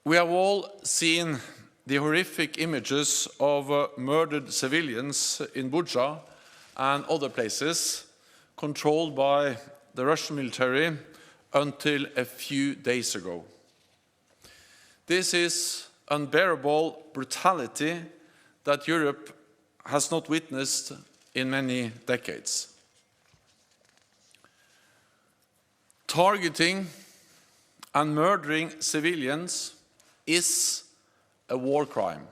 We have all seen the horrific images of murdered civilians in Bucha and other places controlled by the Russian military until a few days ago. This is unbearable brutality that Europe has not witnessed in many decades. Targeting and murdering civilians is a war crime.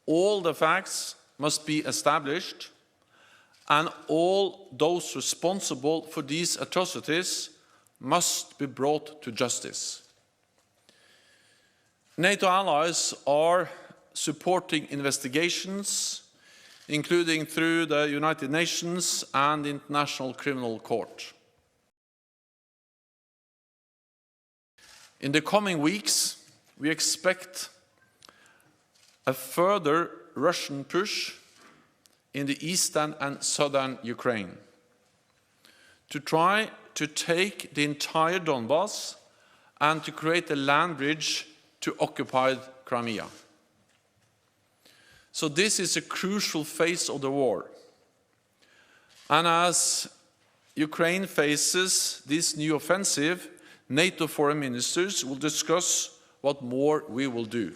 All the facts must be established, and all those responsible for these atrocities must be brought to justice. NATO allies are supporting investigations, including through the United Nations and the International Criminal Court. In the coming weeks, we expect a further Russian push in the eastern and southern Ukraine to try to take the entire Donbas and to create a land bridge to occupied Crimea. So this is a crucial phase of the war. And as Ukraine faces this new offensive, NATO foreign ministers will discuss what more we will do.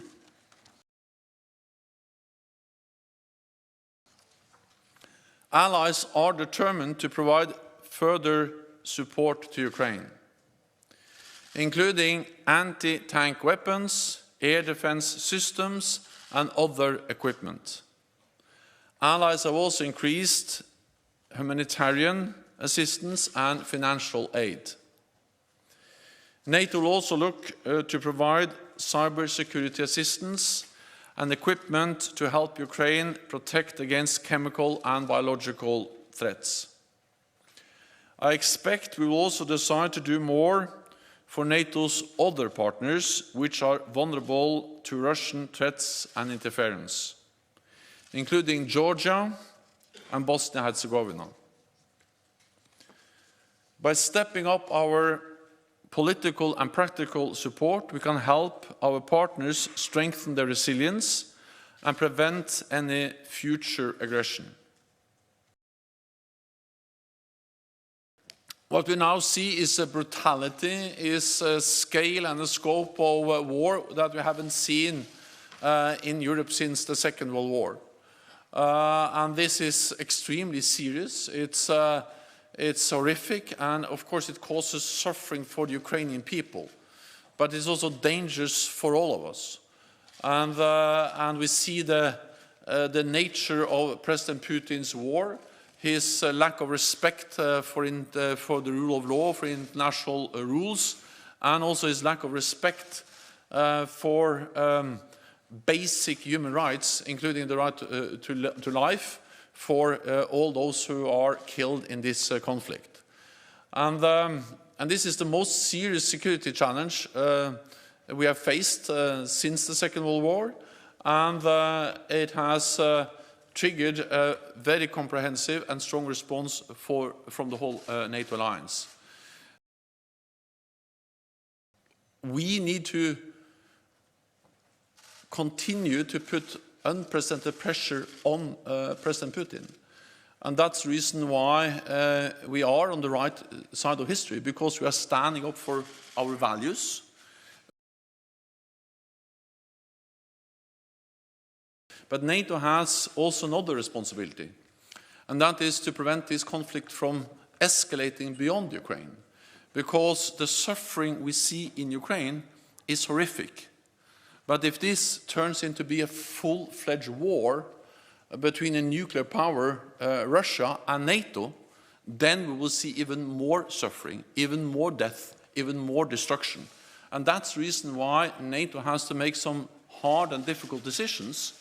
Allies are determined to provide further support to Ukraine, including anti-tank weapons, air defense systems, and other equipment. Allies have also increased humanitarian assistance and financial aid. NATO will also look to provide cybersecurity assistance and equipment to help Ukraine protect against chemical and biological threats. I expect we will also decide to do more for NATO's other partners, which are vulnerable to Russian threats and interference, including Georgia and Bosnia-Herzegovina. By stepping up our political and practical support, we can help our partners strengthen their resilience and prevent any future aggression. What we now see is a brutality, is a scale and a scope of war that we haven't seen in Europe since the Second World War. And this is extremely serious. It's horrific, and of course it causes suffering for the Ukrainian people. But it's also dangerous for all of us. And we see the nature of President Putin's war, his lack of respect for the rule of law, for international rules, and also his lack of respect for basic human rights, including the right to life, for all those who are killed in this conflict. And this is the most serious security challenge we have faced since the Second World War, and it has triggered a very comprehensive and strong response from the whole NATO alliance. We need to continue to put unprecedented pressure on President Putin. And that's the reason why we are on the right side of history, because we are standing up for our values. But NATO has also another responsibility, and that is to prevent this conflict from escalating beyond Ukraine, because the suffering we see in Ukraine is horrific. But if this turns into be a full-fledged war between a nuclear power, Russia, and NATO, then we will see even more suffering, even more death, even more destruction. And that's the reason why NATO has to make some hard and difficult decisions